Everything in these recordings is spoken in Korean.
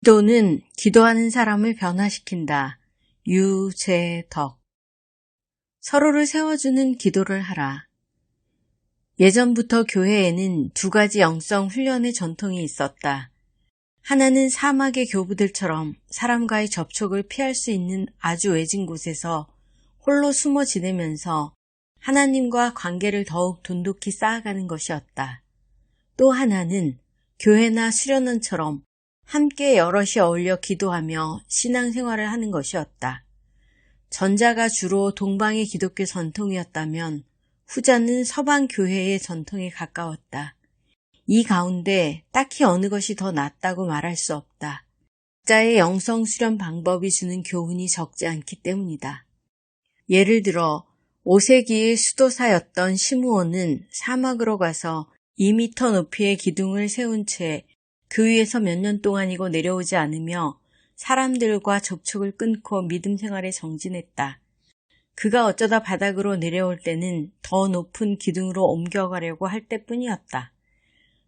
기도는 기도하는 사람을 변화시킨다. 유재덕. 서로를 세워주는 기도를 하라. 예전부터 교회에는 두 가지 영성 훈련의 전통이 있었다. 하나는 사막의 교부들처럼 사람과의 접촉을 피할 수 있는 아주 외진 곳에서 홀로 숨어 지내면서 하나님과 관계를 더욱 돈독히 쌓아가는 것이었다. 또 하나는 교회나 수련원처럼 함께 여럿이 어울려 기도하며 신앙생활을 하는 것이었다. 전자가 주로 동방의 기독교 전통이었다면 후자는 서방 교회의 전통에 가까웠다. 이 가운데 딱히 어느 것이 더 낫다고 말할 수 없다. 각자의 영성 수련 방법이 주는 교훈이 적지 않기 때문이다. 예를 들어 5세기의 수도사였던 시므온은 사막으로 가서 2m 높이의 기둥을 세운 채 그 위에서 몇 년 동안이고 내려오지 않으며 사람들과 접촉을 끊고 믿음 생활에 정진했다. 그가 어쩌다 바닥으로 내려올 때는 더 높은 기둥으로 옮겨가려고 할 때뿐이었다.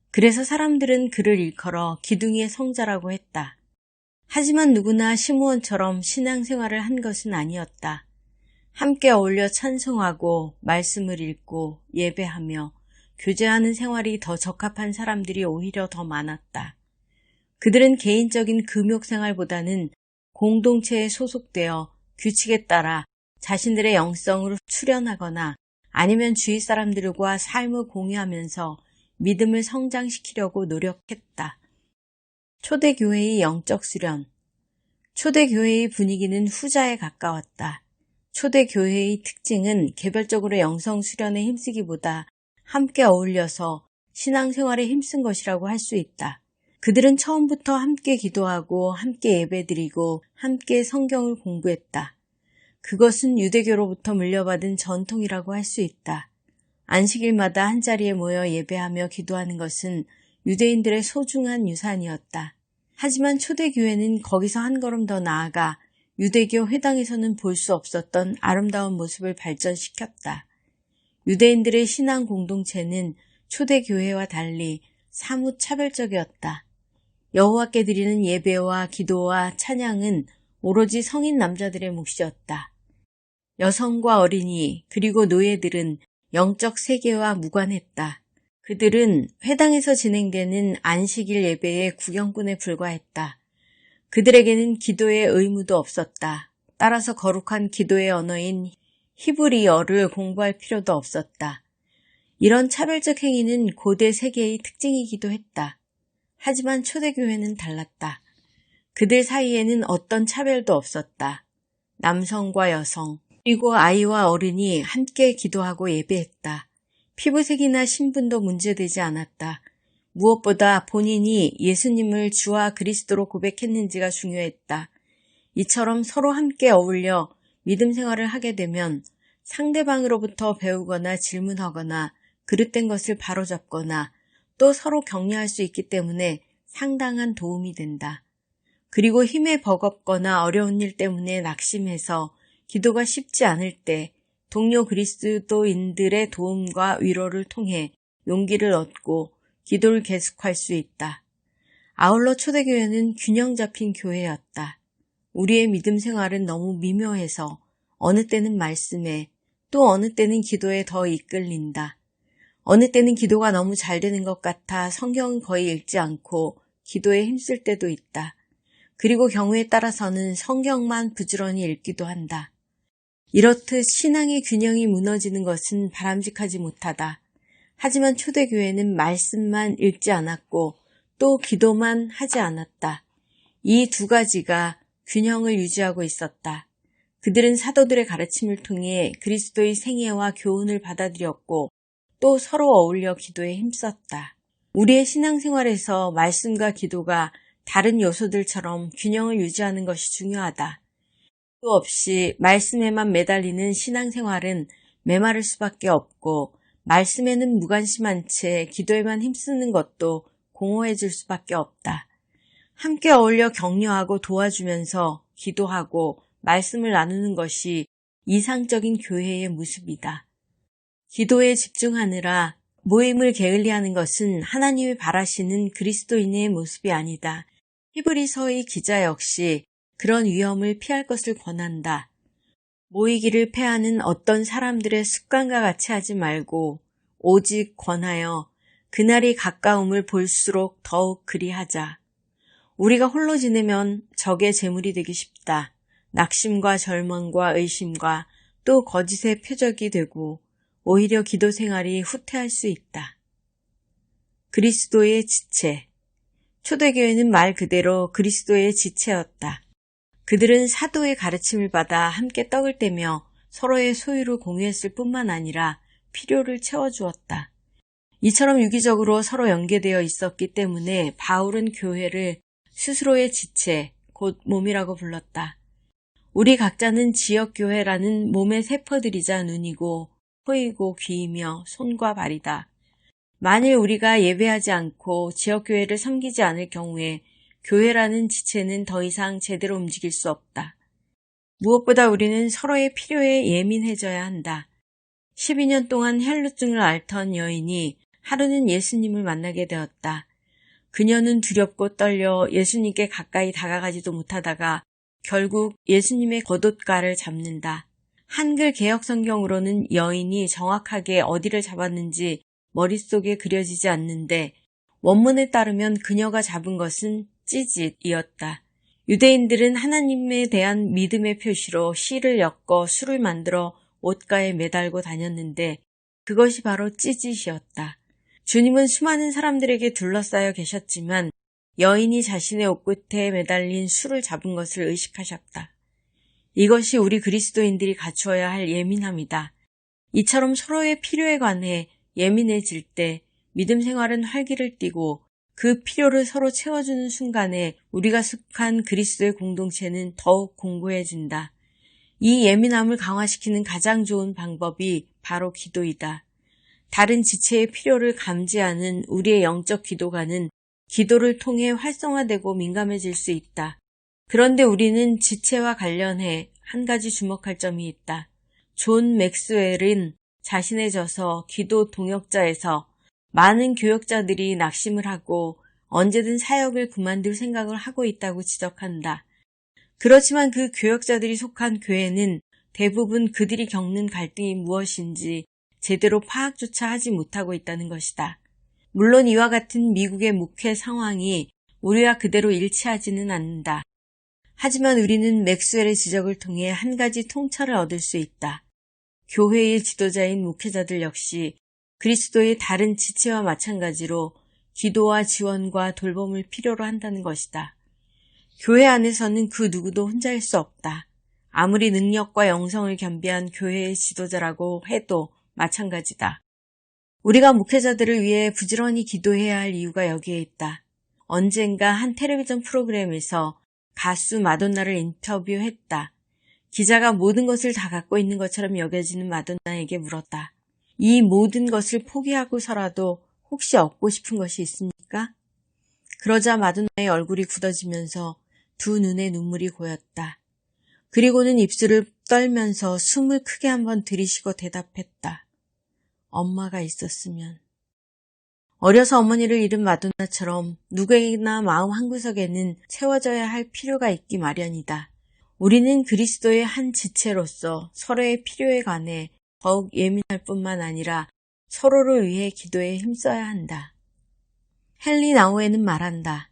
그래서 사람들은 그를 일컬어 기둥이의 성자라고 했다. 하지만 누구나 시므온처럼 신앙생활을 한 것은 아니었다. 함께 어울려 찬송하고 말씀을 읽고 예배하며 교제하는 생활이 더 적합한 사람들이 오히려 더 많았다. 그들은 개인적인 금욕생활보다는 공동체에 소속되어 규칙에 따라 자신들의 영성으로 수련하거나 아니면 주위 사람들과 삶을 공유하면서 믿음을 성장시키려고 노력했다. 초대교회의 영적 수련. 초대교회의 분위기는 후자에 가까웠다. 초대교회의 특징은 개별적으로 영성 수련에 힘쓰기보다 함께 어울려서 신앙생활에 힘쓴 것이라고 할 수 있다. 그들은 처음부터 함께 기도하고 함께 예배드리고 함께 성경을 공부했다. 그것은 유대교로부터 물려받은 전통이라고 할 수 있다. 안식일마다 한자리에 모여 예배하며 기도하는 것은 유대인들의 소중한 유산이었다. 하지만 초대교회는 거기서 한 걸음 더 나아가 유대교 회당에서는 볼 수 없었던 아름다운 모습을 발전시켰다. 유대인들의 신앙 공동체는 초대교회와 달리 사뭇 차별적이었다. 여호와께 드리는 예배와 기도와 찬양은 오로지 성인 남자들의 몫이었다. 여성과 어린이 그리고 노예들은 영적 세계와 무관했다. 그들은 회당에서 진행되는 안식일 예배의 구경꾼에 불과했다. 그들에게는 기도의 의무도 없었다. 따라서 거룩한 기도의 언어인 히브리어를 공부할 필요도 없었다. 이런 차별적 행위는 고대 세계의 특징이기도 했다. 하지만 초대교회는 달랐다. 그들 사이에는 어떤 차별도 없었다. 남성과 여성, 그리고 아이와 어른이 함께 기도하고 예배했다. 피부색이나 신분도 문제되지 않았다. 무엇보다 본인이 예수님을 주와 그리스도로 고백했는지가 중요했다. 이처럼 서로 함께 어울려 믿음 생활을 하게 되면 상대방으로부터 배우거나 질문하거나 그릇된 것을 바로잡거나 또 서로 격려할 수 있기 때문에 상당한 도움이 된다. 그리고 힘에 버겁거나 어려운 일 때문에 낙심해서 기도가 쉽지 않을 때 동료 그리스도인들의 도움과 위로를 통해 용기를 얻고 기도를 계속할 수 있다. 아울러 초대교회는 균형 잡힌 교회였다. 우리의 믿음 생활은 너무 미묘해서 어느 때는 말씀에 또 어느 때는 기도에 더 이끌린다. 어느 때는 기도가 너무 잘 되는 것 같아 성경은 거의 읽지 않고 기도에 힘쓸 때도 있다. 그리고 경우에 따라서는 성경만 부지런히 읽기도 한다. 이렇듯 신앙의 균형이 무너지는 것은 바람직하지 못하다. 하지만 초대교회는 말씀만 읽지 않았고 또 기도만 하지 않았다. 이 두 가지가 균형을 유지하고 있었다. 그들은 사도들의 가르침을 통해 그리스도의 생애와 교훈을 받아들였고 또 서로 어울려 기도에 힘썼다. 우리의 신앙생활에서 말씀과 기도가 다른 요소들처럼 균형을 유지하는 것이 중요하다. 또 없이 말씀에만 매달리는 신앙생활은 메마를 수밖에 없고 말씀에는 무관심한 채 기도에만 힘쓰는 것도 공허해질 수밖에 없다. 함께 어울려 격려하고 도와주면서 기도하고 말씀을 나누는 것이 이상적인 교회의 모습이다. 기도에 집중하느라 모임을 게을리하는 것은 하나님이 바라시는 그리스도인의 모습이 아니다. 히브리서의 기자 역시 그런 위험을 피할 것을 권한다. 모이기를 패하는 어떤 사람들의 습관과 같이 하지 말고 오직 권하여 그날이 가까움을 볼수록 더욱 그리하자. 우리가 홀로 지내면 적의 제물이 되기 쉽다. 낙심과 절망과 의심과 또 거짓의 표적이 되고 오히려 기도 생활이 후퇴할 수 있다. 그리스도의 지체. 초대교회는 말 그대로 그리스도의 지체였다. 그들은 사도의 가르침을 받아 함께 떡을 떼며 서로의 소유를 공유했을 뿐만 아니라 필요를 채워주었다. 이처럼 유기적으로 서로 연계되어 있었기 때문에 바울은 교회를 스스로의 지체, 곧 몸이라고 불렀다. 우리 각자는 지역교회라는 몸의 세포들이자 눈이고 코이고 귀이며 손과 발이다. 만일 우리가 예배하지 않고 지역교회를 섬기지 않을 경우에 교회라는 지체는 더 이상 제대로 움직일 수 없다. 무엇보다 우리는 서로의 필요에 예민해져야 한다. 12년 동안 혈루증을 앓던 여인이 하루는 예수님을 만나게 되었다. 그녀는 두렵고 떨려 예수님께 가까이 다가가지도 못하다가 결국 예수님의 겉옷가를 잡는다. 한글 개역 성경으로는 여인이 정확하게 어디를 잡았는지 머릿속에 그려지지 않는데 원문에 따르면 그녀가 잡은 것은 찌짓이었다. 유대인들은 하나님에 대한 믿음의 표시로 실을 엮어 술을 만들어 옷가에 매달고 다녔는데 그것이 바로 찌짓이었다. 주님은 수많은 사람들에게 둘러싸여 계셨지만 여인이 자신의 옷끝에 매달린 술을 잡은 것을 의식하셨다. 이것이 우리 그리스도인들이 갖추어야 할 예민함이다. 이처럼 서로의 필요에 관해 예민해질 때 믿음 생활은 활기를 띠고 그 필요를 서로 채워주는 순간에 우리가 속한 그리스도의 공동체는 더욱 공고해진다. 이 예민함을 강화시키는 가장 좋은 방법이 바로 기도이다. 다른 지체의 필요를 감지하는 우리의 영적 기도가는 기도를 통해 활성화되고 민감해질 수 있다. 그런데 우리는 지체와 관련해 한 가지 주목할 점이 있다. 존 맥스웰은 자신해져서 기도 동역자에서 많은 교역자들이 낙심을 하고 언제든 사역을 그만둘 생각을 하고 있다고 지적한다. 그렇지만 그 교역자들이 속한 교회는 대부분 그들이 겪는 갈등이 무엇인지 제대로 파악조차 하지 못하고 있다는 것이다. 물론 이와 같은 미국의 목회 상황이 우리와 그대로 일치하지는 않는다. 하지만 우리는 맥스웰의 지적을 통해 한 가지 통찰을 얻을 수 있다. 교회의 지도자인 목회자들 역시 그리스도의 다른 지체와 마찬가지로 기도와 지원과 돌봄을 필요로 한다는 것이다. 교회 안에서는 그 누구도 혼자일 수 없다. 아무리 능력과 영성을 겸비한 교회의 지도자라고 해도 마찬가지다. 우리가 목회자들을 위해 부지런히 기도해야 할 이유가 여기에 있다. 언젠가 한 텔레비전 프로그램에서 가수 마돈나를 인터뷰했다. 기자가 모든 것을 다 갖고 있는 것처럼 여겨지는 마돈나에게 물었다. 이 모든 것을 포기하고서라도 혹시 얻고 싶은 것이 있습니까? 그러자 마돈나의 얼굴이 굳어지면서 두 눈에 눈물이 고였다. 그리고는 입술을 떨면서 숨을 크게 한번 들이쉬고 대답했다. 엄마가 있었으면. 어려서 어머니를 잃은 마돈나처럼 누구에게나 마음 한구석에는 채워져야 할 필요가 있기 마련이다. 우리는 그리스도의 한 지체로서 서로의 필요에 관해 더욱 예민할 뿐만 아니라 서로를 위해 기도에 힘써야 한다. 헨리 나우에는 말한다.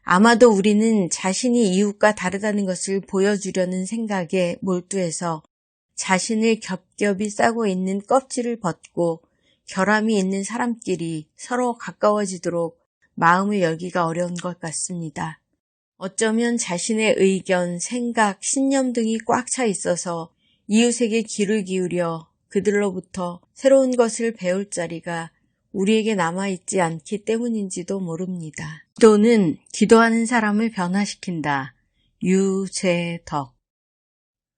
아마도 우리는 자신이 이웃과 다르다는 것을 보여주려는 생각에 몰두해서 자신을 겹겹이 싸고 있는 껍질을 벗고 결함이 있는 사람끼리 서로 가까워지도록 마음을 열기가 어려운 것 같습니다. 어쩌면 자신의 의견, 생각, 신념 등이 꽉 차 있어서 이웃에게 귀를 기울여 그들로부터 새로운 것을 배울 자리가 우리에게 남아있지 않기 때문인지도 모릅니다. 기도는 기도하는 사람을 변화시킨다. 유재덕